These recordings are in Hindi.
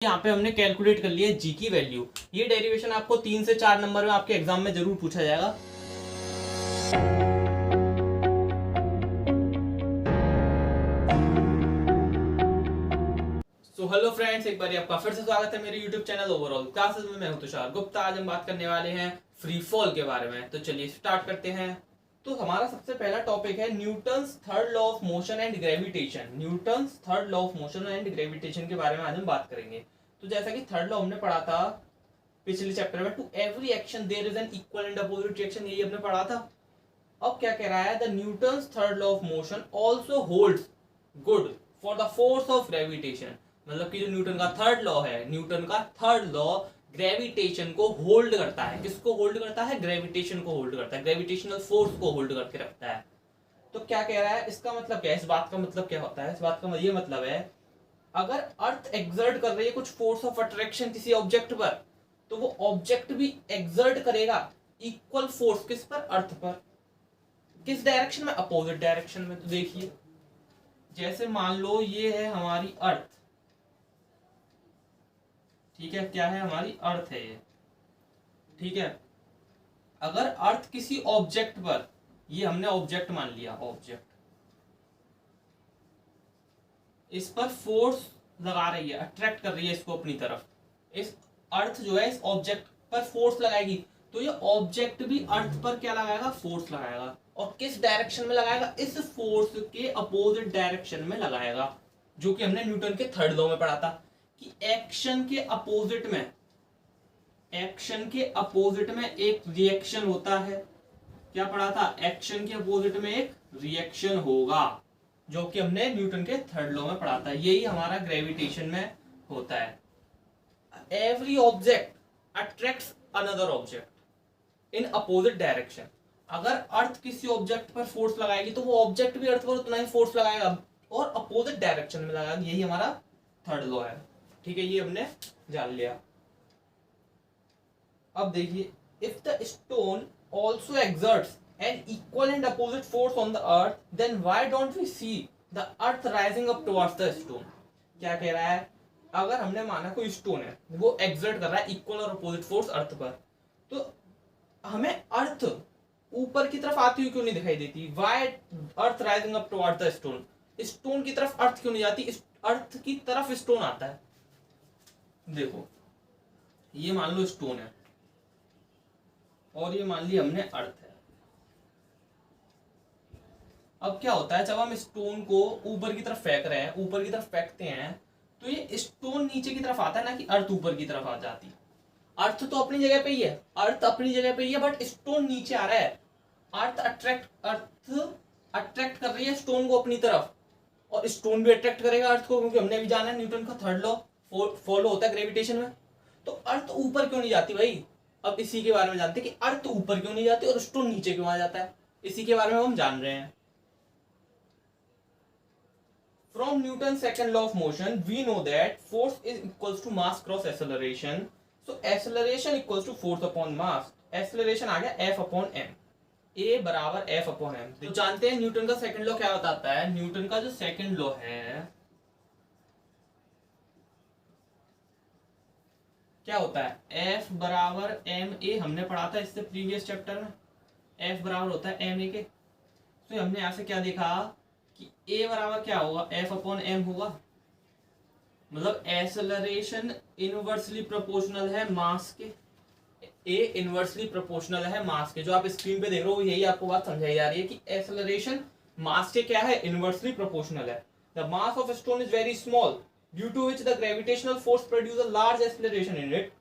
यहाँ पे हमने कैलकुलेट कर लिया जी की वैल्यू। ये डेरिवेशन आपको 3 से 4 नंबर में आपके एग्जाम में जरूर पूछा जाएगा। सो हेलो फ्रेंड्स, एक बार आपका फिर से स्वागत है मेरे यूट्यूब चैनल ओवरऑल क्लासेस में। मैं हूं तुषार गुप्ता। आज हम बात करने वाले हैं फ्री फॉल के बारे में। तो चलिए स्टार्ट करते हैं। तो हमारा सबसे पहला टॉपिक है Newton's third law of motion and gravitation. Newton's third law of motion and gravitation के बारे में आज हम बात करेंगे। तो जैसा कि थर्ड लॉ हमने पढ़ा था पिछले चैप्टर में, to every action there is an equal and opposite reaction, यही हमने पढ़ा था। अब क्या कह रहा है, the Newton's third law of motion also holds good for the force of gravitation. मतलब कि जो न्यूटन का थर्ड लॉ है, न्यूटन का थर्ड लॉ ग्रेविटेशन को होल्ड करता है। किसको होल्ड करता है? ग्रेविटेशन को होल्ड करता है, ग्रेविटेशनल फोर्स को होल्ड करके रखता है। तो क्या कह रहा है, इसका मतलब क्या है, इस बात का मतलब क्या होता है? इस बात का ये मतलब है, अगर अर्थ एक्सर्ट कर रही है कुछ फोर्स ऑफ अट्रैक्शन किसी ऑब्जेक्ट पर, तो वो ऑब्जेक्ट भी एक्सर्ट करेगा इक्वल फोर्स किस पर? अर्थ पर। किस डायरेक्शन में? अपोजिट डायरेक्शन में। तो देखिए, जैसे मान लो ये है हमारी अर्थ, ठीक है, क्या है? हमारी अर्थ है ये, ठीक है। अगर अर्थ किसी ऑब्जेक्ट पर, ये हमने ऑब्जेक्ट मान लिया, ऑब्जेक्ट, इस पर फोर्स लगा रही है, अट्रैक्ट कर रही है इसको अपनी तरफ, इस अर्थ जो है इस ऑब्जेक्ट पर फोर्स लगाएगी, तो ये ऑब्जेक्ट भी अर्थ पर क्या लगाएगा? फोर्स लगाएगा। और किस डायरेक्शन में लगाएगा? इस फोर्स के अपोजिट डायरेक्शन में लगाएगा, जो कि हमने न्यूटन के थर्ड लॉ में पढ़ा था कि एक्शन के अपोजिट में, एक्शन के अपोजिट में एक रिएक्शन होता है। क्या पढ़ा था? एक्शन के अपोजिट में एक रिएक्शन होगा, जो कि हमने न्यूटन के थर्ड लॉ में पढ़ा था। यही हमारा ग्रेविटेशन में होता है। Every object attracts another object in opposite direction. अगर अर्थ किसी ऑब्जेक्ट पर फोर्स लगाएगी, तो वो ऑब्जेक्ट भी अर्थ पर उतना ही फोर्स लगाएगा और अपोजिट डायरेक्शन में लगाएगा। यही हमारा थर्ड लॉ है, ठीक है। ये हमने जान लिया। अब देखिए, if the stone also exerts an equal and opposite force on the earth, then why don't we see the earth rising up towards the stone. क्या कह रहा है, अगर हमने माना कोई स्टोन है, वो एक्सर्ट कर रहा है इक्वल और अपोजिट फोर्स अर्थ पर, तो हमें अर्थ ऊपर की तरफ आती हुई क्यों नहीं दिखाई देती? Why earth rising up towards the stone. Stone की तरफ अर्थ क्यों नहीं जाती? अर्थ की तरफ स्टोन आता है। देखो, ये मान लो स्टोन है और ये मान लिया हमने अर्थ है। अब क्या होता है, जब हम स्टोन को ऊपर की तरफ फेंक रहे हैं, ऊपर की तरफ फेंकते हैं, तो ये स्टोन नीचे की तरफ आता है ना, कि अर्थ ऊपर की तरफ आ जाती। अर्थ तो अपनी जगह पे ही है, अर्थ अपनी जगह पे ही है, बट स्टोन नीचे आ रहा है। अर्थ अट्रैक्ट कर रही है स्टोन को अपनी तरफ, और स्टोन भी अट्रैक्ट करेगा अर्थ को, क्योंकि हमने भी जाना है न्यूटन का थर्ड लॉ फॉलो होता है ग्रेविटेशन में। तो अर्थ ऊपर क्यों नहीं जाती भाई? अब इसी के बारे में जानते हैं कि अर्थ ऊपर क्यों नहीं जाती और स्टोन नीचे क्यों आ जाता है। इसी के बारे में हम जान रहे हैं। From Newton's second law of motion, we know that force is equals to mass cross acceleration. So acceleration equals to force upon mass. Acceleration आ गया F upon m. A बराबर F upon m. तो जानते हैं न्यूटन का सेकंड लॉ क्या बताता है? न्यूटन का जो सेकंड लॉ है, क्या होता है? F बराबर m a, हमने पढ़ा था इससे प्रीवियस चैप्टर में। F बराबर होता है m a के। तो हमने यहाँ से क्या देखा कि a बराबर क्या होगा? F अपॉन m होगा। मतलब एक्सेलरेशन इनवर्सली प्रोपोर्शनल है मास के, a इनवर्सली प्रोपोर्शनल है मास के। जो आप स्क्रीन पे देख रहे हो, यही आपको बात समझाई जा रही है कि एक्सेलरेशन मास के क्या है? इनवर्सली प्रोपोर्शनल है। The mass of stone is very small, due to which the gravitational force produce a large acceleration in it.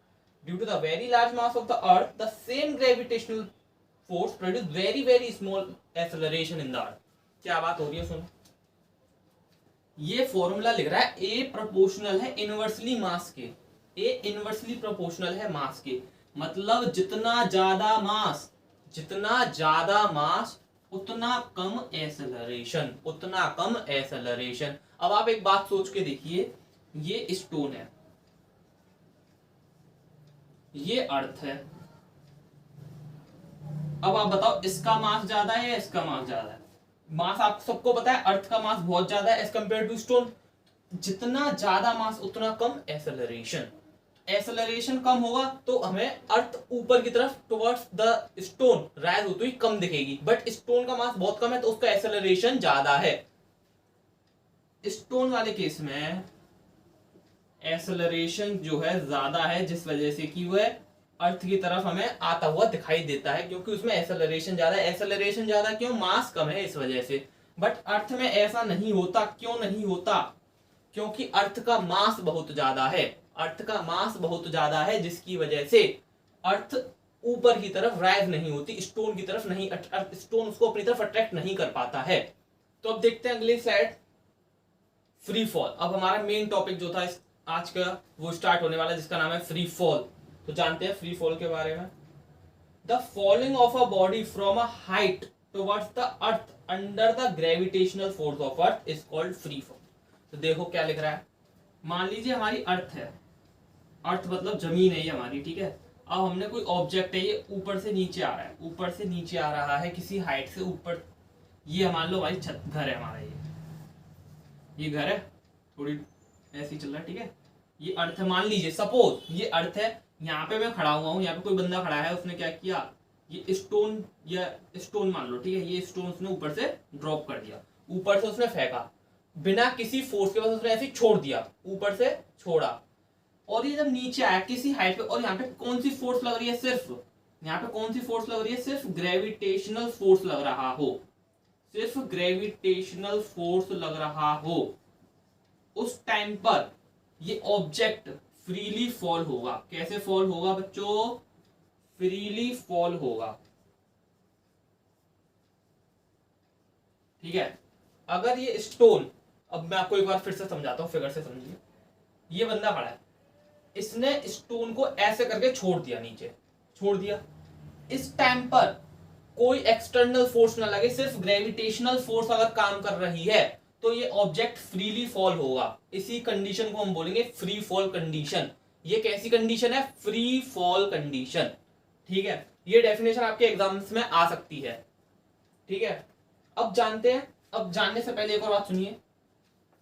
Due to the very large mass of the earth, the same gravitational force produce very very small acceleration in the earth. क्या बात हो रही है, सुनो। ये फॉर्मूला लिख रहा है, ए प्रोपोर्शनल है इनवर्सली मास के। ए इनवर्सली प्रोपोर्शनल है मास के, मतलब जितना ज्यादा मास उतना कम एक्सेलरेशन, उतना कम एक्सेलरेशन। अब आप एक बात सोच के देखिए, ये स्टोन है, ये अर्थ है। अब आप बताओ, इसका मास ज्यादा है या इसका मास ज्यादा है? मास आप सबको पता है, अर्थ का मास बहुत ज्यादा है एज कंपेयर टू स्टोन। जितना ज्यादा मास उतना कम एक्सेलरेशन। एक्सेलरेशन कम होगा तो हमें अर्थ ऊपर की तरफ टुवर्ड्स द स्टोन राइज होती हुई कम दिखेगी, बट स्टोन का मास बहुत कम है तो उसका एक्सेलरेशन ज्यादा है। स्टोन वाले केस में एक्सेलरेशन जो है ज्यादा है, जिस वजह से कि वह अर्थ की तरफ हमें आता हुआ दिखाई देता है, क्योंकि उसमें एक्सेलरेशन ज्यादा है। एक्सेलरेशन ज्यादा क्यों? मास कम है इस वजह से। बट अर्थ में ऐसा नहीं होता। क्यों नहीं होता? क्योंकि अर्थ का मास बहुत ज्यादा है। अर्थ का मास बहुत ज्यादा है, जिसकी वजह से अर्थ ऊपर की तरफ राइज नहीं होती, स्टोन की तरफ नहीं, स्टोन उसको अपनी तरफ अट्रैक्ट नहीं कर पाता है। तो अब देखते हैं अगली स्लाइड, फ्री फॉल। अब हमारा मेन टॉपिक जो था आज का वो स्टार्ट होने वाला है, जिसका नाम है फ्री फॉल। तो जानते हैं फ्री फॉल के बारे में। The falling of a body from a height towards the earth under the gravitational force of earth is called free fall. तो देखो क्या लिख रहा है। मान लीजिए हमारी अर्थ है, अर्थ मतलब जमीन है ये हमारी, ठीक है। अब हमने कोई ऑब्जेक्ट है, ये ऊपर से नीचे आ रहा है, ऊपर से नीचे आ रहा है किसी हाइट से ऊपर। ये मान लो हमारी छत, घर है हमारा, ये घर है, थोड़ी ऐसे ही चल रहा है, ठीक है। ये अर्थ है, मान लीजिए सपोज ये अर्थ है, यहाँ पे मैं खड़ा हुआ हूँ, यहाँ पे कोई बंदा खड़ा है, उसने क्या किया, ये स्टोन या स्टोन मान लो, ठीक है, ये स्टोन उसने ऊपर से ड्रॉप कर दिया, ऊपर से उसने फेंका बिना किसी फोर्स के, बस उसने ऐसे छोड़ दिया, ऊपर से छोड़ा। और ये जब नीचे आया किसी हाइट पे, और यहाँ पे कौन सी फोर्स लग रही है? सिर्फ यहाँ पे कौन सी फोर्स लग रही है? सिर्फ ग्रेविटेशनल फोर्स लग रहा हो, सिर्फ ग्रेविटेशनल फोर्स लग रहा हो। उस टाइम पर ये ऑब्जेक्ट फ्रीली फॉल होगा। कैसे फॉल होगा बच्चों? फ्रीली फॉल होगा, ठीक है। अगर ये स्टोन, अब मैं आपको एक बार फिर से समझाता हूं, फिगर से समझिए। ये बंदा खड़ा है, इसने स्टोन को ऐसे करके छोड़ दिया, नीचे छोड़ दिया। इस टाइम पर कोई एक्सटर्नल फोर्स ना लगे, सिर्फ ग्रेविटेशनल फोर्स अगर काम कर रही है तो ये ऑब्जेक्ट फ्रीली फॉल होगा। इसी कंडीशन को हम बोलेंगे फ्री फॉल कंडीशन। ये कैसी कंडीशन है? फ्री फॉल कंडीशन, ठीक है। ये डेफिनेशन आपके एग्जाम्स में आ सकती है, ठीक है। अब जानते हैं, अब जानने से पहले एक और बात सुनिए।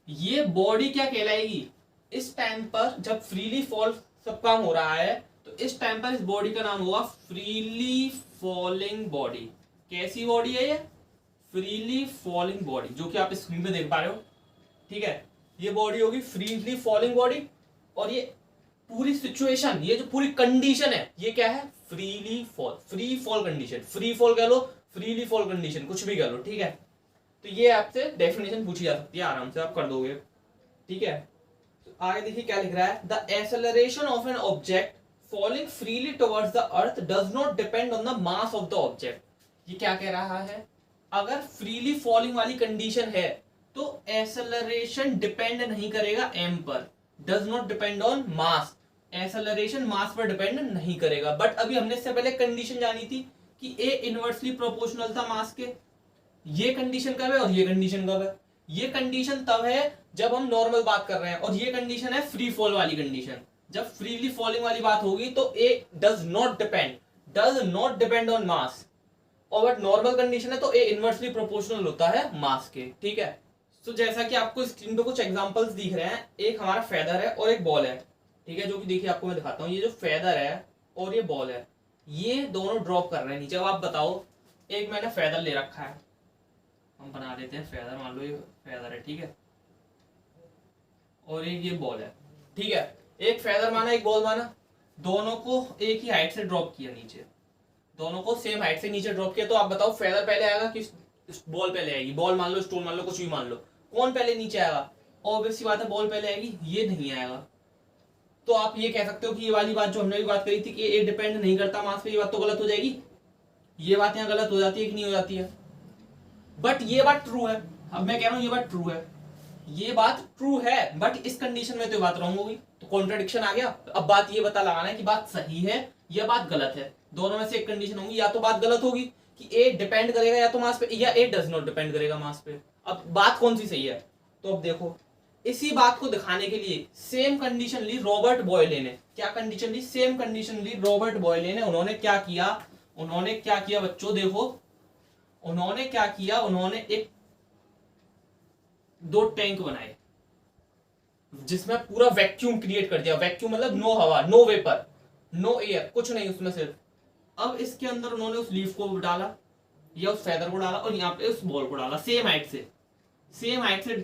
ये बॉडी क्या कहलाएगी? इस टाइम पर जब फ्रीली फॉल सब काम हो रहा है, तो इस टाइम पर इस बॉडी का नाम होगा फ्रीली फॉलिंग बॉडी। कैसी बॉडी है ये? फ्रीली फॉलिंग बॉडी, जो कि आप स्क्रीन पे देख पा रहे हो, ठीक है। ये बॉडी होगी फ्रीली फॉलिंग बॉडी। और ये पूरी सिचुएशन, ये जो पूरी कंडीशन है, ये क्या है? Freely fall, free fall condition. Free fall कह लो, फ्रीली फॉल कंडीशन, कुछ भी कह लो, ठीक है। तो ये आपसे डेफिनेशन पूछी जा सकती है, आराम से आप कर दोगे, ठीक है। तो आगे देखिए क्या लिख रहा है। The acceleration of an object falling freely towards the earth does not depend on the mass of the object. ये क्या कह रहा है? अगर फ्रीली फॉलिंग वाली कंडीशन है तो एक्सेलरेशन डिपेंड नहीं करेगा m पर, does not depend on mass. Acceleration mass पर डिपेंड नहीं करेगा। बट अभी हमने इससे पहले कंडीशन जानी थी कि a इनवर्सली प्रोपोर्शनल था मास के। ये कंडीशन कब है और ये कंडीशन कब है? ये कंडीशन तब है जब हम नॉर्मल बात कर रहे हैं, और ये कंडीशन है फ्री फॉल वाली कंडीशन। जब फ्रीली फॉलिंग वाली बात होगी तो a does not depend on मास, और बट नॉर्मल कंडीशन है तो ए इनवर्सली प्रोपोर्शनल होता है मास के, ठीक है। तो जैसा कि आपको स्क्रीन पे कुछ एग्जांपल्स दिख रहे हैं, एक हमारा फेदर है और एक बॉल है, ठीक है, जो कि देखिए आपको मैं दिखाता हूँ। ये जो फेदर है और ये बॉल है, ये दोनों ड्रॉप कर रहे हैं नीचे। अब आप बताओ, एक मैंने फेदर ले रखा है, हम बना देते हैं फेदर, मान लो ये फेदर है, ठीक है, और एक ये बॉल है, ठीक है। एक फेदर माना, एक बॉल माना, दोनों को एक ही हाइट से ड्रॉप किया नीचे, दोनों को सेम हाइट से नीचे ड्रॉप किया। तो आप बताओ फेदर पहले आएगा कि बॉल पहले आएगी? बॉल मान लो, स्टोन मान लो, कुछ भी मान लो, कौन पहले नीचे आएगा? ऑब्वियस सी बात है बॉल पहले आएगी, ये नहीं आएगा। तो आप ये कह सकते हो कि ये वाली बात जो हमने भी बात करी थी कि ये डिपेंड नहीं करता मास पे, ये बात तो गलत हो जाएगी। ये बात यहाँ गलत हो जाती है कि नहीं हो जाती है? बट ये बात ट्रू है। अब मैं कह रहा हूँ ये बात ट्रू है, ये बात ट्रू है, बट इस कंडीशन में तो ये बात रॉन्ग होगी, तो कॉन्ट्रडिक्शन आ गया। अब बात ये पता लगाना है कि बात सही है या बात गलत है। दोनों में से एक कंडीशन होगी, या तो बात गलत होगी कि ए डिपेंड करेगा या तो मास पे, या ए डज नॉट डिपेंड करेगा मास पे। अब बात कौन सी सही है? तो अब देखो, इसी बात को दिखाने के लिए सेम कंडीशन ली रॉबर्ट बॉयले ने। क्या कंडीशन ली? सेम कंडीशन ली रॉबर्ट बॉयले ने। उन्होंने क्या किया बच्चों? देखो उन्होंने क्या किया, उन्होंने एक दो टैंक बनाए, जिसमें पूरा वैक्यूम क्रिएट कर दिया। वैक्यूम मतलब नो हवा, नो वेपर, नो एयर, कुछ नहीं उसमें सिर्फ। अब इसके अंदर उन्होंने उस लीफ को डाला या उस फेदर को डाला और यहाँ पे उस बॉल को डाला, सेम हाइट से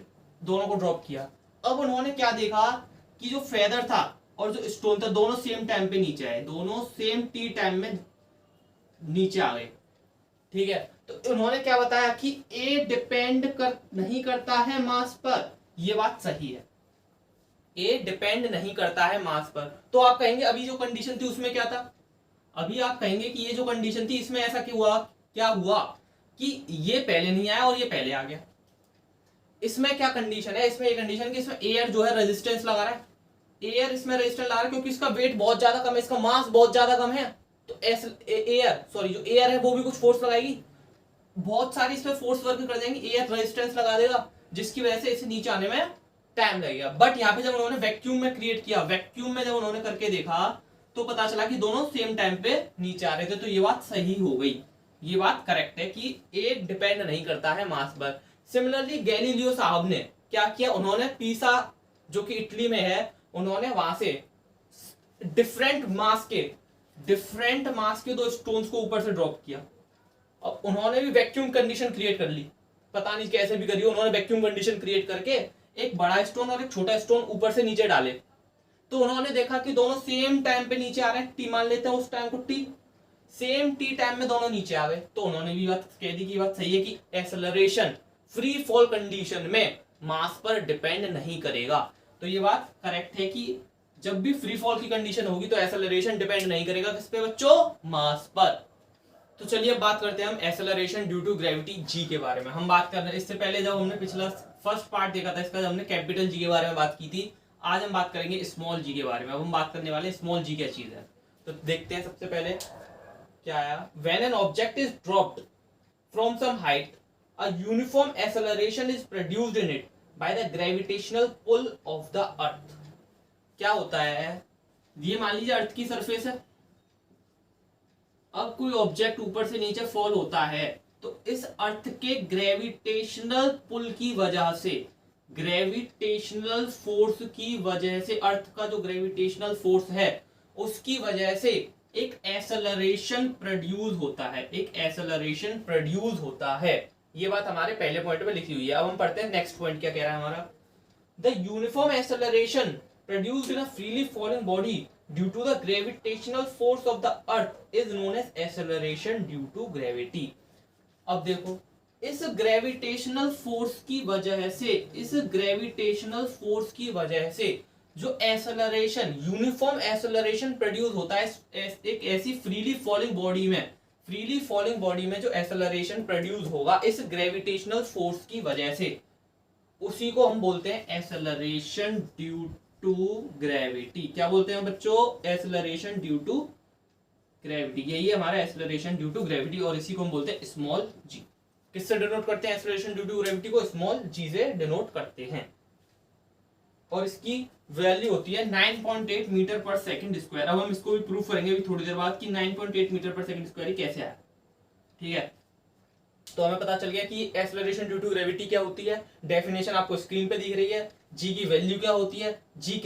दोनों को ड्रॉप किया। अब उन्होंने क्या देखा कि जो फेदर था और जो स्टोन था दोनों सेम टाइम पे नीचे आए, दोनों सेम टी टाइम में नीचे आ गए। ठीक है, तो उन्होंने क्या बताया कि ए डिपेंड नहीं करता है मास पर। यह बात सही है, ए डिपेंड नहीं करता है मास पर। तो आप कहेंगे अभी जो कंडीशन थी उसमें क्या था? अभी आप कहेंगे कि ये जो कंडीशन थी इसमें ऐसा क्या हुआ कि ये पहले नहीं आया और ये पहले आ गया। इसमें क्या कंडीशन है? इसमें ये कंडीशन कि इसमें एयर जो है रेजिस्टेंस लगा रहा है, एयर इसमें रेजिस्टेंस लगा रहा है क्योंकि इसका वेट बहुत ज्यादा कम है, इसका मास बहुत ज्यादा कम है। तो जो एयर है वो भी कुछ फोर्स लगाएगी, बहुत सारी इसमें फोर्स वर्क कर जाएंगी, एयर रेजिस्टेंस लगा देगा, जिसकी वजह से इसे नीचे आने में टाइम लगेगा। बट यहाँ पे जब उन्होंने वैक्यूम में क्रिएट किया, वैक्यूम में जब उन्होंने करके देखा तो पता चला कि दोनों सेम टाइम पे नीचे आ रहे थे। तो ये बात सही हो गई, ये बात करेक्ट है कि ए डिपेंड नहीं करता है मास पर। सिमिलरली गैलीलियो साहब ने क्या किया, उन्होंने पीसा जो कि इटली में है, उन्होंने वहां से डिफरेंट मास के दो स्टोन्स को ऊपर से ड्रॉप किया। अब उन्होंने भी वैक्यूम कंडीशन क्रिएट कर ली, पता नहीं कैसे भी करी, उन्होंने वैक्यूम कंडीशन क्रिएट करके एक बड़ा स्टोन और एक छोटा स्टोन ऊपर से नीचे डाले। तो उन्होंने देखा कि दोनों सेम टाइम पे नीचे आ रहे हैं, टी मान लेते हैं उस टाइम को टी, सेम टी टाइम में दोनों नीचे आ गए। तो उन्होंने भी बात कह दी कि बात सही है कि एक्सेलरेशन फ्री फॉल कंडीशन में मास पर डिपेंड नहीं करेगा। तो ये बात करेक्ट है कि जब भी फ्री फॉल की कंडीशन होगी तो एक्सेलरेशन डिपेंड नहीं करेगा किस पे बच्चों? मास पर। तो चलिए अब बात करते हैं हम acceleration due to gravity G के बारे में। हम बात कर रहे हैं, इससे पहले जब हमने पिछला फर्स्ट पार्ट देखा था इसका, जब हमने कैपिटल जी के बारे में बात की थी, आज हम बात करेंगे स्मॉल जी के बारे में। अब हम बात करने वाले स्मॉल जी क्या चीज है, तो देखते हैं। सबसे पहले क्या आया, when an object is dropped from some height a uniform acceleration is produced in it by the gravitational pull of the earth. क्या होता है, ये मान लीजिए अर्थ की सरफेस है, अब कोई ऑब्जेक्ट ऊपर से नीचे फॉल होता है तो इस अर्थ के ग्रेविटेशनल पुल की वजह से, ग्रेविटेशनल फोर्स की वजह से, अर्थ का जो ग्रेविटेशनल फोर्स है उसकी वजह से एक एक्सेलरेशन प्रोड्यूस होता है, एक एक्सेलरेशन प्रोड्यूस होता है। ये बात हमारे पहले पॉइंट में लिखी हुई है। अब हम पढ़ते हैं नेक्स्ट पॉइंट क्या कह रहा है हमारा, the uniform acceleration produced in a freely falling body due to the gravitational force of the earth is known as acceleration due to gravity. अब देखो, इस ग्रेविटेशनल फोर्स की वजह से, इस ग्रेविटेशनल फोर्स की वजह से जो एक्सेलरेशन, यूनिफॉर्म एक्सेलरेशन प्रोड्यूस होता है एक ऐसी फ्रीली फॉलिंग बॉडी में, फ्रीली फॉलिंग बॉडी में जो एक्सेलरेशन प्रोड्यूस होगा इस ग्रेविटेशनल फोर्स की वजह से, उसी को हम बोलते हैं एक्सेलरेशन ड्यू टू ग्रेविटी। क्या बोलते हैं बच्चों? Acceleration due to gravity. यही है हमारा एक्सेलरेशन ड्यू टू ग्रेविटी और इसी को हम बोलते हैं स्मॉल जी। किससे डिनोट करते हैं एक्सेलरेशन ड्यू टू ग्रेविटी को? स्मॉल जी से डिनोट करते हैं। और इसकी वैल्यू होती है 9.8 मीटर पर सेकंड स्क्वायर। अब हम इसको भी प्रूफ करेंगे अभी थोड़ी देर बाद कि 9.8 मीटर पर सेकंड स्क्वायर कैसे आया। ठीक है, तो हमें पता चल गया कि एक्सेलरेशन ड्यू टू ग्रेविटी क्या होती है। डेफिनेशन आपको स्क्रीन पे दिख रही है। जी की वैल्यू क्या होती है, जी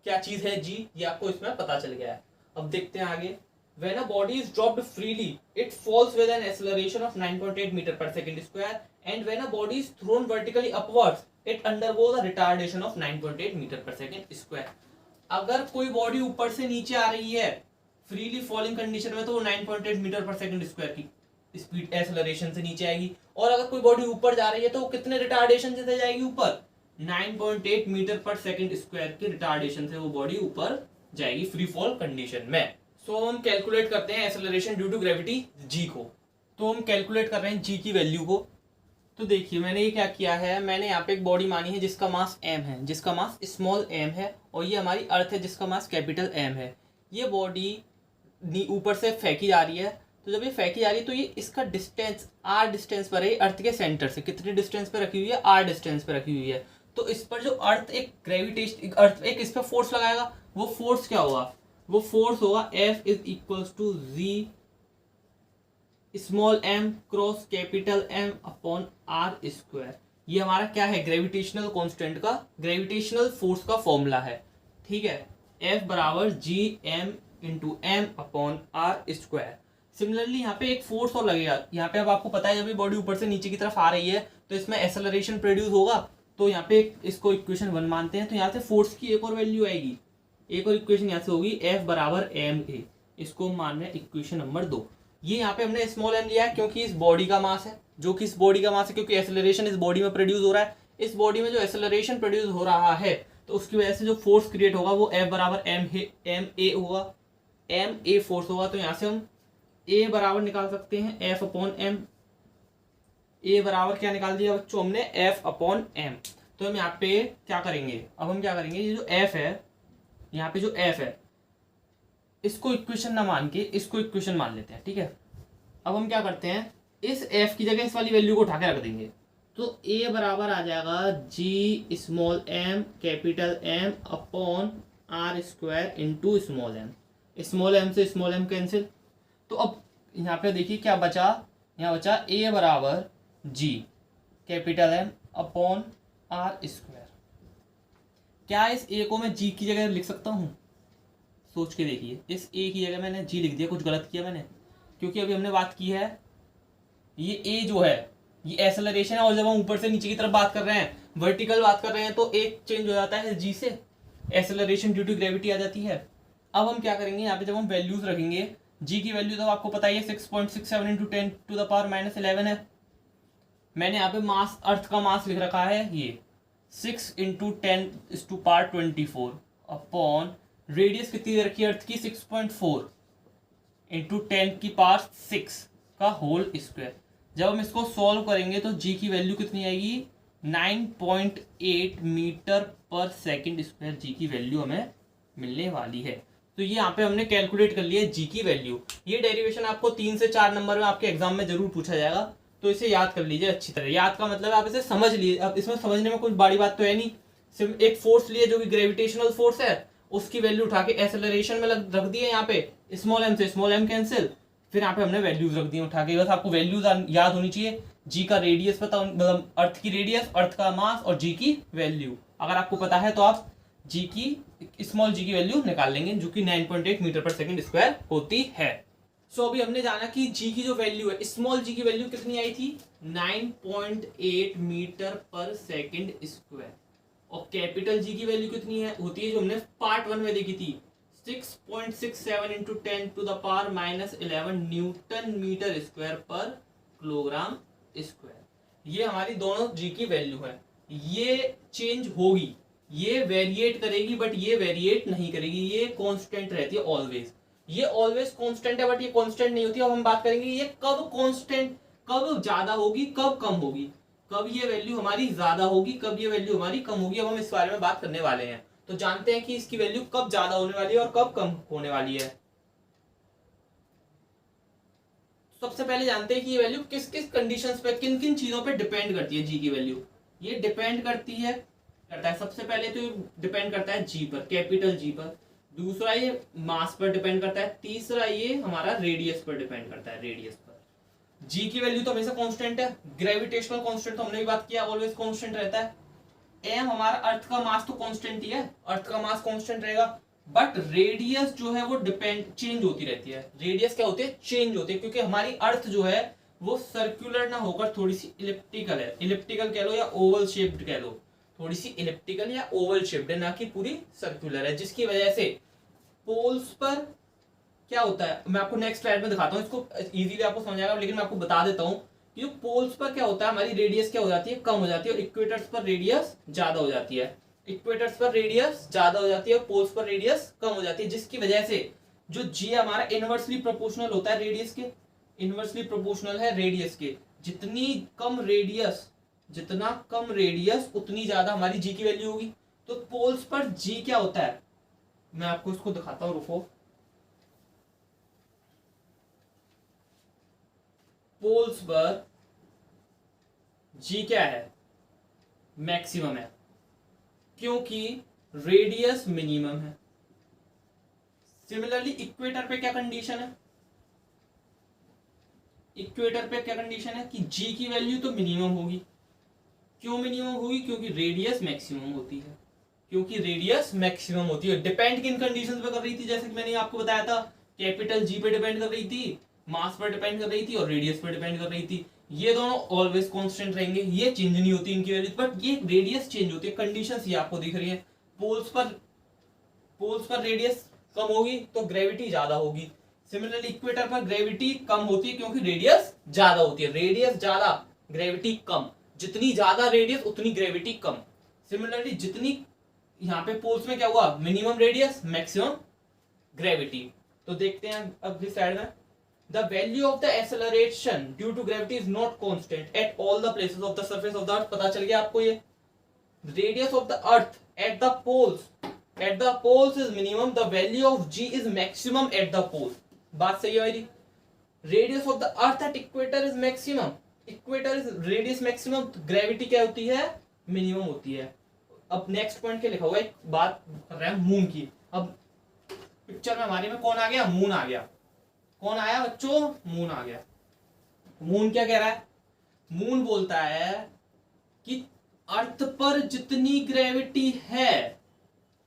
क्या चीज है जी, ये आपको इसमें पता चल गया है। अब देखते हैं आगे। When a body is dropped freely, it falls with an acceleration of 9.8 meter per second square, and when a body is thrown vertically upwards, it undergoes a retardation of 9.8 meter per second square. अगर कोई बॉडी ऊपर से नीचे आ रही है फ्रीली फॉलिंग कंडीशन में तो वो 9.8 मीटर पर सेकंड स्क्वायर की स्पीड एक्सेलरेशन से नीचे आएगी, और अगर कोई बॉडी ऊपर जा रही है तो वो कितने रिटार्डेशन से जाएगी ऊपर? 9.8 मीटर पर सेकंड स्क्वायर के रिटार्डेशन से वो बॉडी ऊपर जाएगी फ्री फॉल कंडीशन में। सो हम कैलकुलेट करते हैं acceleration due to gravity G को। तो हम कैलकुलेट कर रहे हैं जी की वैल्यू को। तो देखिए मैंने ये क्या किया है, मैंने यहाँ पे एक बॉडी मानी है जिसका मास m है, जिसका मास स्मॉल m है, और ये हमारी अर्थ है जिसका मास कैपिटल M है। ये बॉडी ऊपर से फेंकी जा रही है, तो जब ये फेंकी जा रही है तो ये इसका डिस्टेंस r डिस्टेंस पर है, अर्थ के सेंटर से कितने डिस्टेंस पे रखी हुई है? r डिस्टेंस पे रखी हुई है। तो इस पर जो अर्थ एक ग्रेविटेशन, अर्थ एक इस पर फोर्स लगाएगा, वो फोर्स क्या होगा? वो फोर्स होगा F is equals to G small m cross capital M upon r square. ये हमारा क्या है, ग्रेविटेशनल कांस्टेंट का, ग्रेविटेशनल फोर्स का फॉर्मूला है, ठीक है। F बराबर G M into M upon are square. Similarly यहाँ पे एक फोर्स और लगेगा, यहाँ पे अब आपको पता है जब ये बॉडी ऊपर से नीचे की तरफ आ रही है तो इसमें एक्सेलरेशन प्रोड्यूस होगा, तो यहाँ पे इसको इक्वेशन 1 मानते हैं, तो यहाँ से फोर्स की एक और वैल्यू आएगी, एक और इक्वेशन यहाँ से होगी, F बराबर एम ए, इसको मान रहे हैं इक्वेशन नंबर 2। ये यहाँ पे हमने स्मॉल एम लिया है क्योंकि इस बॉडी का मास है, जो कि इस बॉडी का मास है, क्योंकि एक्सेलरेशन इस बॉडी में प्रोड्यूस हो रहा है, इस बॉडी में जो एक्सेलरेशन प्रोड्यूस हो रहा है तो उसकी वजह से जो फोर्स क्रिएट होगा वो F बराबर एम ए होगा, एम ए फोर्स होगा। तो यहाँ से हम ए बराबर निकाल सकते हैं F अपॉन एम, ए बराबर क्या निकाल दिया बच्चों हमने, F अपॉन एम। तो हम यहाँ पे क्या करेंगे, अब हम क्या करेंगे, ये जो F है, यहाँ पे जो F है इसको इक्वेशन ना मान के इसको इक्वेशन मान लेते हैं, ठीक है। अब हम क्या करते हैं, इस F की जगह इस वाली वैल्यू को उठा के रख देंगे, तो A बराबर आ जाएगा G small m capital M upon are square into small m, small m से स्मॉल एम कैंसिल। तो अब यहाँ पे देखिए क्या बचा, यहाँ बचा A बराबर G capital M upon are square. क्या इस A को मैं G की जगह लिख सकता हूँ, सोच के देखिए, इस A की जगह मैंने G लिख दिया, कुछ गलत किया मैंने, क्योंकि अभी हमने बात की है ये A जो है ये एक्सेलरेशन है, और जब हम ऊपर से नीचे की तरफ बात कर रहे हैं, वर्टिकल बात कर रहे हैं, तो एक चेंज हो जाता है G से, एक्सेलरेशन ड्यू टू ग्रेविटी आ जाती है। अब हम क्या करेंगे, यहाँ पे जब हम वैल्यूज रखेंगे, G की वैल्यू तो आपको पता ही है 6.67 इंटू 10 टू द पावर -11 है। मैंने यहाँ पे मास, अर्थ का मास लिख रखा है ये 6 into 10 is to power 24 upon radius कितनी दे रखी है अर्थ की, 6.4 इंटू 10 की पावर 6 का होल स्क्वायर। जब हम इसको सॉल्व करेंगे तो G की वैल्यू कितनी आएगी, 9.8 मीटर पर सेकंड स्क्वायर G की वैल्यू हमें मिलने वाली है। तो ये यहाँ पे हमने कैलकुलेट कर लिया G की वैल्यू। ये डेरिवेशन आपको 3 से 4 नंबर में आपके एग्जाम में जरूर पूछा जाएगा, तो इसे याद कर लीजिए अच्छी तरह। याद का मतलब आप इसे समझ लीजिए, अब इसमें समझने में कुछ बड़ी बात तो है नहीं, सिर्फ एक फोर्स लिए जो कि ग्रेविटेशनल फोर्स है, उसकी वैल्यू उठा के एक्सेलरेशन में रख दी है, यहाँ पे स्मॉल एम से स्मॉल एम कैंसिल, फिर यहाँ पे हमने वैल्यूज रख दी उठा के। बस आपको वैल्यूज याद होनी चाहिए, G का रेडियस पता, मतलब अर्थ की रेडियस, अर्थ का मास और G की वैल्यू अगर आपको पता है तो आप G की स्मॉल G की वैल्यू निकाल लेंगे, जो कि 9.8 मीटर पर सेकंड स्क्वायर होती है। सो अभी हमने जाना कि G की जो वैल्यू है, स्मॉल G की वैल्यू कितनी आई थी, 9.8 मीटर पर सेकंड स्क्वायर, और कैपिटल G की वैल्यू कितनी है होती है, जो हमने पार्ट 1 में देखी थी, 6.67 into 10 to the power -11 newton metre square पर किलोग्राम स्क्वायर। ये हमारी दोनों G की वैल्यू है। ये चेंज होगी, ये वेरिएट करेगी, बट ये वेरिएट नहीं करेगी, ये कांस्टेंट रहती है ऑलवेज। ये ऑलवेज कांस्टेंट है, बट ये कांस्टेंट नहीं होती। अब हम बात करेंगे ये कब कांस्टेंट, कब ज्यादा होगी, कब कम होगी, कब ये वैल्यू हमारी ज्यादा होगी, कब ये वैल्यू हमारी कम होगी। अब हम इस बारे में बात करने वाले हैं, तो जानते हैं कि इसकी वैल्यू कब ज्यादा होने वाली है और कब कम होने वाली है। सबसे पहले जानते हैं कि ये वैल्यू किस किस कंडीशंस पे, किन किन चीजों पे डिपेंड करती है G की वैल्यू। ये डिपेंड करती है, करता है सबसे पहले तो डिपेंड करता है G पर, कैपिटल G पर। दूसरा ये मास पर डिपेंड करता है। तीसरा ये हमारा रेडियस पर डिपेंड करता है, रेडियस पर। G की वैल्यू तो हमेशा कांस्टेंट है, ग्रेविटेशनल कांस्टेंट तो हमने भी बात किया, ऑलवेज कांस्टेंट रहता है। एम हमारा अर्थ का मास तो कांस्टेंट ही है, अर्थ का मास कांस्टेंट रहेगा, बट रेडियस जो है वो डिपेंड, चेंज होती रहती है। रेडियस क्या होती है, चेंज होती है, क्योंकि हमारी अर्थ जो है वो सर्कुलर ना होकर थोड़ी सी इलिप्टिकल है, इलिप्टिकल कह लो या ओवल शेप्ड कह लो, थोड़ी सी इलिप्टिकल या ओवल शेप्ड है, ना कि पूरी सर्कुलर है, जिसकी वजह से पोल्स पर क्या होता है, मैं आपको नेक्स्ट स्लाइड में दिखाता हूँ, इसको इजीली आपको समझ आएगा, लेकिन मैं आपको बता देता हूँ कि पोल्स पर क्या होता है, हमारी रेडियस क्या हो जाती है, कम हो जाती है, और इक्वेटर्स पर रेडियस ज्यादा हो जाती है। इक्वेटर्स पर रेडियस ज्यादा हो जाती है और पोल्स पर रेडियस कम हो जाती है, जिसकी वजह से जो G हमारा इनवर्सली प्रोपोर्शनल होता है रेडियस के, इनवर्सली प्रोपोर्शनल है रेडियस के। जितनी कम रेडियस, जितना कम रेडियस उतनी ज्यादा हमारी G की वैल्यू होगी। तो पोल्स पर G क्या होता है, मैं आपको इसको दिखाता हूं, रुको। पोल्स पर G क्या है, मैक्सिमम है, क्योंकि रेडियस मिनिमम है। सिमिलरली इक्वेटर पे क्या कंडीशन है, इक्वेटर पे क्या कंडीशन है कि G की वैल्यू तो मिनिमम होगी, क्यों मिनिमम होगी? क्योंकि रेडियस मैक्सिमम होती है, क्योंकि रेडियस मैक्सिमम होती है। डिपेंड किन कंडीशंस पे कर रही थी? जैसे कि मैंने आपको बताया था, कैपिटल जी पे डिपेंड कर रही थी, मास पर डिपेंड कर रही थी और रेडियस पर डिपेंड कर रही थी। ये दोनों ऑलवेज कांस्टेंट रहेंगे, ये चेंज नहीं होती इनकी वैल्यू, बट ये रेडियस चेंज होती है। कंडीशंस ये आपको दिख रही है। पोल्स पर रेडियस कम होगी तो ग्रेविटी ज्यादा होगी। सिमिलरली इक्वेटर पर ग्रेविटी कम होती है क्योंकि रेडियस ज्यादा होती है। रेडियस ज्यादा, ग्रेविटी कम। जितनी ज्यादा रेडियस उतनी ग्रेविटी कम। सिमिलरली जितनी यहाँ पे पोल्स में क्या हुआ? Minimum radius maximum gravity. तो देखते हैं अगली स्लाइड में। The value of the acceleration due to gravity is not constant at all the places of the surface of the earth. पता चल गया आपको? ये radius of the earth at the poles is minimum, the value of g is maximum at the poles. बात सही है मेरी? Radius of the earth at equator is maximum, equator is radius maximum, gravity क्या होती है? मिनिमम होती है। अब नेक्स्ट पॉइंट क्या लिखा हुआ है? बात कर रहे हैं मून की। अब पिक्चर में हमारे में कौन आ गया? मून आ गया। कौन आया बच्चों? मून आ गया। मून क्या कह रहा है? मून बोलता है कि अर्थ पर जितनी ग्रेविटी है,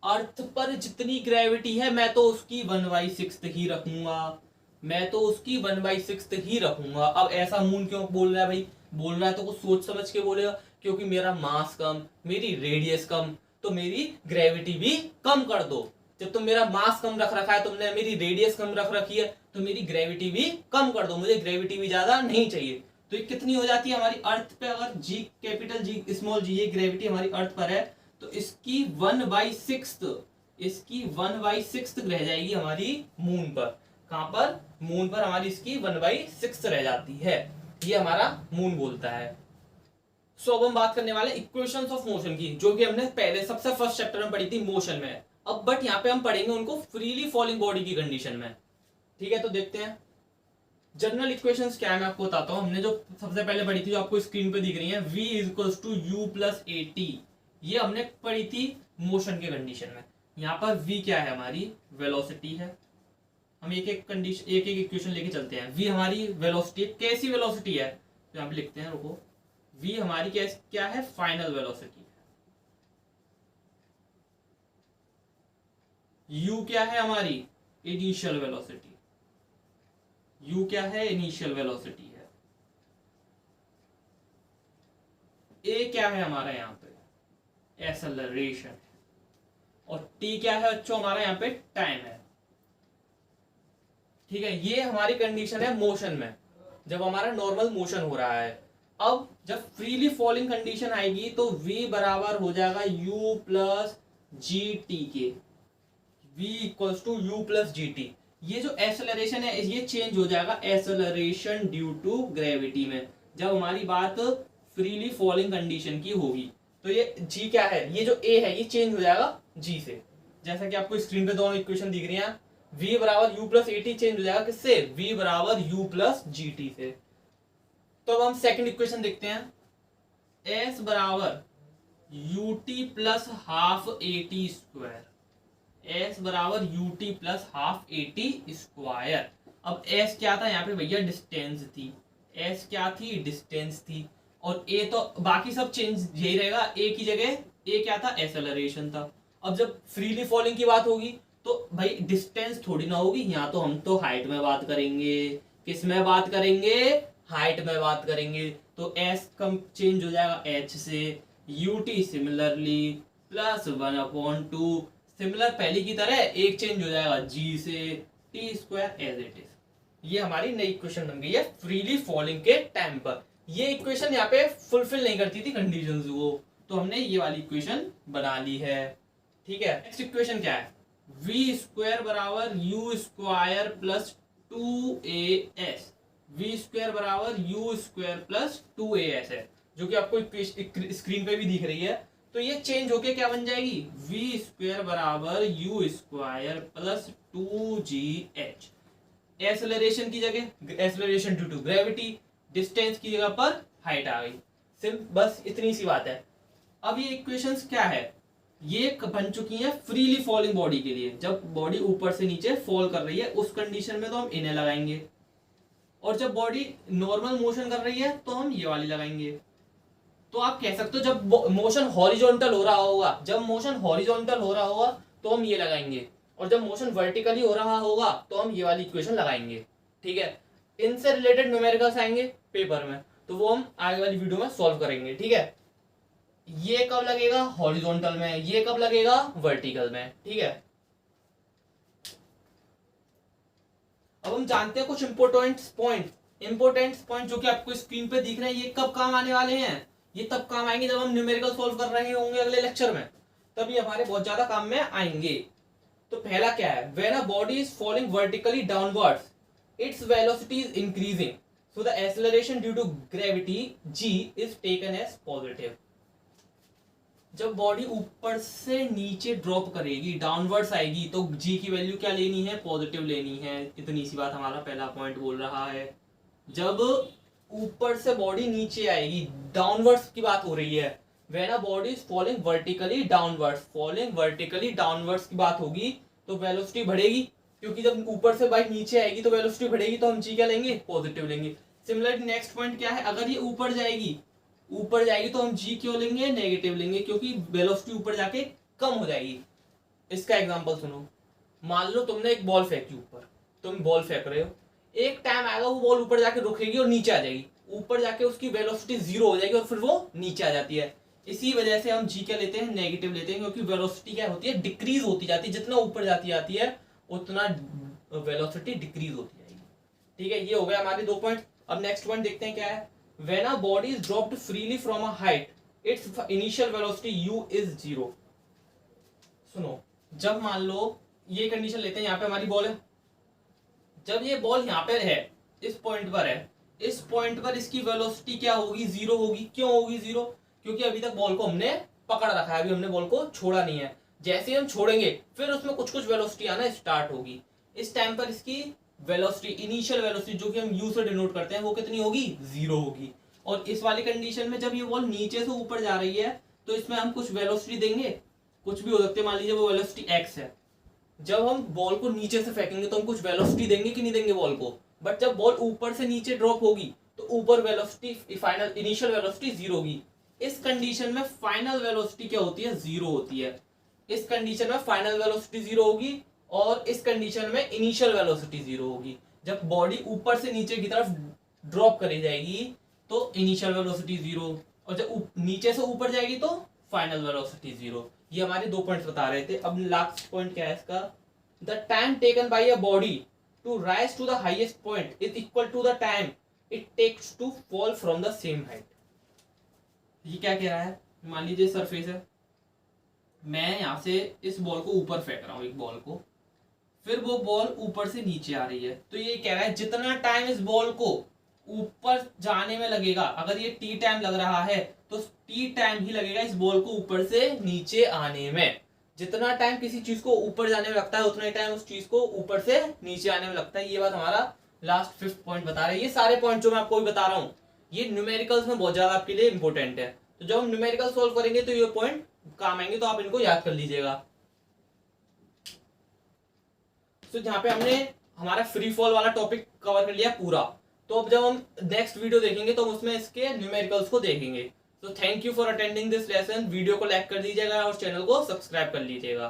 अर्थ पर जितनी ग्रेविटी है, मैं तो उसकी 1/6 ही रखूंगा, मैं तो उसकी 1/6 ही रखूंगा। अब ऐसा मून क्यों बोल रहा है भाई? बोल रहा है तो कुछ सोच समझ के बोलेगा, क्योंकि मेरा मास कम, मेरी रेडियस कम, तो मेरी ग्रेविटी भी कम कर दो। जब तुम मेरा मास कम रख रखा है, तुमने मेरी रेडियस कम रख रखी है, तो मेरी ग्रेविटी भी कम कर दो, मुझे ग्रेविटी भी ज्यादा नहीं चाहिए। तो ये कितनी हो जाती है हमारी अर्थ पे? अगर जी कैपिटल जी स्मॉल जी, ये ग्रेविटी हमारी अर्थ पर है, तो इसकी 1/6, इसकी 1/6 रह जाएगी हमारी मून पर। कहां पर? मून पर हमारी इसकी 1/6 रह जाती है। ये हमारा मून बोलता है। सो अब हम बात करने वाले इक्वेशंस ऑफ मोशन की, जो कि हमने पहले सबसे फर्स्ट चैप्टर में पढ़ी थी, मोशन में। अब बट यहाँ पे हम पढ़ेंगे उनको फ्रीली फॉलिंग बॉडी की कंडीशन में। ठीक है, तो देखते हैं जनरल इक्वेशंस क्या है। मैं आपको बताता हूँ। हमने जो सबसे पहले पढ़ी थी, जो आपको स्क्रीन पे दिख रही है, v equals to u plus a t, ये हमने पढ़ी थी मोशन के कंडीशन में। यहाँ पर v क्या है? हमारी वेलोसिटी है। हम एक एक कंडीशन, एक एक इक्वेशन लेके चलते हैं। v हमारी वेलोसिटी, कैसी वेलोसिटी है? तो यहाँ पे लिखते हैं, रुको। v हमारी क्या है? Final velocity. u क्या है? हमारी इनिशियल वेलोसिटी। u क्या है? इनिशियल वेलोसिटी है। a क्या है हमारा? यहाँ पे एक्सेलरेशन है। और t क्या है बच्चों? हमारा यहाँ पे टाइम है। ठीक है, ये हमारी कंडीशन है मोशन में, जब हमारा नॉर्मल मोशन हो रहा है। अब जब फ्रीली फॉलिंग कंडीशन आएगी तो v बराबर हो जाएगा u प्लस जी टी के। v equals to u plus g t. ये जो एक्सेलरेशन है, ये चेंज हो जाएगा एक्सेलरेशन ड्यू टू ग्रेविटी में, जब हमारी बात फ्रीली फॉलिंग कंडीशन की होगी। तो ये g क्या है? ये जो a है, ये चेंज हो जाएगा g से। जैसा कि आपको स्क्रीन पे दोनों इक्वेशन दिख रही हैं, v बराबर you plus a T change हो जाएगा किससे? v बराबर यू प्लस जी टी से। तो अब हम सेकंड इक्वेशन देखते हैं। s बराबर U T plus half A T square, s बराबर U T plus half A T square. अब s क्या था यहाँ पे भैया? डिस्टेंस थी। s क्या थी? डिस्टेंस थी। और a तो बाकी सब चेंज यही रहेगा, a की जगह a क्या था? एक्सेलरेशन था। अब जब फ्रीली फॉलिंग की बात होगी तो भाई डिस्टेंस थोड़ी ना होगी, यहाँ तो हम तो हाइट में बात करेंगे। किस में बात करेंगे? हाइट में बात करेंगे। तो s कम चेंज हो जाएगा h से, ut सिमिलरली प्लस 1/2, सिमिलर पहले की तरह एक चेंज हो जाएगा g से, t square as it is. ये हमारी नई इक्वेशन बन गई है फ्रीली फॉलिंग के टाइम पर। ये इक्वेशन यहाँ पे फुलफिल नहीं करती थी कंडीशंस को, तो हमने ये वाली इक्वेशन बना ली है। ठीक है, नेक्स्ट इक्वेशन क्या है? v स्क्वायर बराबर u square plus 2as, v square बराबर यू स्क्वायर प्लस 2as है, जो कि आपको स्क्रीन पे भी दिख रही है। तो ये चेंज होके क्या बन जाएगी? v स्क्वायर बराबर u square plus 2gh। Acceleration की जगह acceleration due to gravity, distance की जगह पर हाइट आ गई। बस इतनी सी बात है। अब ये इक्वेशंस क्या है? ये बन चुकी हैं फ्रीली फॉलिंग बॉडी के लिए। जब बॉडी ऊपर से नीचे फॉल कर रही है उस कंडीशन में तो हम इन्हें लगाएंगे, और जब बॉडी नॉर्मल मोशन कर रही है तो हम ये वाली लगाएंगे। तो आप कह सकते हो जब मोशन हॉरिजॉन्टल हो रहा होगा, जब मोशन हॉरिजॉन्टल हो रहा होगा तो हम ये लगाएंगे, और जब मोशन वर्टिकली हो रहा होगा तो हम ये वाली इक्वेशन लगाएंगे। ठीक है, इनसे रिलेटेड न्यूमेरिकल्स आएंगे पेपर में, तो वो हम आगे वाली वीडियो में सॉल्व करेंगे। ठीक है, ये कब लगेगा हॉरिजॉन्टल में, ये कब लगेगा वर्टिकल में। ठीक है, अब हम जानते हैं कुछ इंपोर्टेंट पॉइंट जो कि आपको स्क्रीन पे दिख रहे हैं। ये कब काम आने वाले हैं, ये तब काम आएंगे जब हम न्यूमेरिकल सॉल्व कर रहे होंगे अगले लेक्चर में, तब ये हमारे बहुत ज्यादा काम में आएंगे। तो पहला क्या है, when a body is falling vertically downwards its velocity is increasing, so the acceleration due to gravity g is taken as positive. जब बॉडी ऊपर से नीचे ड्रॉप करेगी, डाउनवर्ड्स आएगी, तो g की वैल्यू क्या लेनी है, पॉजिटिव लेनी है। इतनी सी बात हमारा पहला पॉइंट बोल रहा है। जब ऊपर से बॉडी नीचे आएगी, डाउनवर्ड्स की बात हो रही है, when a body is falling vertically downwards की बात होगी, तो वेलोसिटी बढ़ेगी, क्योंकि जब ऊपर से बाइक नीचे आएगी तो वेलोसिटी बढ़ेगी, तो हम जी क्या लेंगे, पॉजिटिव लेंगे। सिमिलरली नेक्स्ट पॉइंट क्या है, अगर ये ऊपर जाएगी तो हम जी क्यों लेंगे, नेगेटिव लेंगे, क्योंकि वेलोसिटी ऊपर जाके कम हो जाएगी। इसका एग्जांपल सुनो, मान लो तुमने एक बॉल फेंकी ऊपर, तुम बॉल फेंक रहे हो, एक टाइम आएगा वो बॉल ऊपर जाके रुकेगी और नीचे आ जाएगी, ऊपर जाके उसकी वेलोसिटी 0 हो जाएगी और फिर वो नीचे आ जाती है। इसी वजह से हम जी क्या लेते हैं, नेगेटिव लेते हैं, क्योंकि वेलोसिटी क्या होती है, डिक्रीज होती जाती है, जितना ऊपर जाती है उतना वेलोसिटी डिक्रीज होती जाएगी। ठीक है, ये हो गया हमारे 2 पॉइंट। अब नेक्स्ट पॉइंट देखते हैं क्या है, when a body is dropped freely from a height it's initial velocity u is 0। सुनो, जब मान लो ये कंडीशन लेते हैं, यहाँ पे हमारी बॉल है, जब ये बॉल यहाँ पे है, इस पॉइंट पर है, इस पॉइंट पर इसकी वेलोसिटी क्या होगी, 0 होगी। क्यों होगी 0, क्योंकि अभी तक बॉल को हमने पकड़ रखा है, अभी हमने बॉल को छोड़ा नहीं है। जैसे ही हम छोड़ेंगे फिर उसमें कुछ वेलोसिटी आना स्टार्ट होगी। इस टाइम पर इसकी वेलोसिटी, इनिशियल वेलोसिटी जो कि हम u से डिनोट करते हैं, वो कितनी होगी, 0 होगी। और इस वाली कंडीशन में जब ये बॉल नीचे से ऊपर जा रही है, तो इसमें हम कुछ वेलोसिटी देंगे, कुछ भी हो सकते हैं, मान लीजिए वो वेलोसिटी x है। जब हम बॉल को नीचे से फेंकेंगे तो हम कुछ वेलोसिटी देंगे कि नहीं देंगे बॉल को, बट जब बॉल ऊपर से नीचे ड्रॉप होगी तो ऊपर वेलोसिटी, फाइनल इनिशियल वेलोसिटी 0 होगी। इस कंडीशन में फाइनल वेलोसिटी क्या होती है, 0 होती है। इस कंडीशन में फाइनल वेलोसिटी 0 होगी और इस कंडीशन में इनिशियल वेलोसिटी 0 होगी। जब बॉडी ऊपर से नीचे की तरफ ड्रॉप करी जाएगी तो इनिशियल वेलोसिटी 0, और जब नीचे से ऊपर जाएगी तो फाइनल वेलोसिटी 0। ये हमारे 2 पॉइंट्स बता रहे थे। अब लास्ट पॉइंट क्या है इसका, the time taken by a body to rise to the highest point is equal to the time it takes to fall from the same height. ये क्या कह रहा है, मान लीजिए सरफेस है, मैं यहां से इस बॉल को ऊपर फेंक रहा हूं, एक बॉल को, फिर वो बॉल ऊपर से नीचे आ रही है, तो ये कह रहा है जितना टाइम इस बॉल को ऊपर जाने में लगेगा, अगर ये टी टाइम लग रहा है तो टी टाइम ही लगेगा इस बॉल को ऊपर से नीचे आने में। जितना टाइम किसी चीज को ऊपर जाने में लगता है उतना ही टाइम उस चीज को ऊपर से नीचे आने में लगता है। ये बात हमारा लास्ट 5th पॉइंट बता रहा है। ये सारे पॉइंट जो मैं आपको बता रहा हूँ ये न्यूमेरिकल्स में बहुत ज्यादा आपके लिए इंपॉर्टेंट है, तो जब हम न्यूमेरिकल सोल्व करेंगे तो ये पॉइंट काम आएंगे, तो आप इनको याद कर लीजिएगा। तो यहाँ पे हमने हमारा फ्री फॉल वाला टॉपिक कवर कर लिया पूरा। तो अब जब हम नेक्स्ट वीडियो देखेंगे तो उसमें इसके न्यूमेरिकल्स को देखेंगे। तो thank you for attending this lesson. Video को लाइक कर दीजिएगा और चैनल को सब्सक्राइब कर लीजिएगा।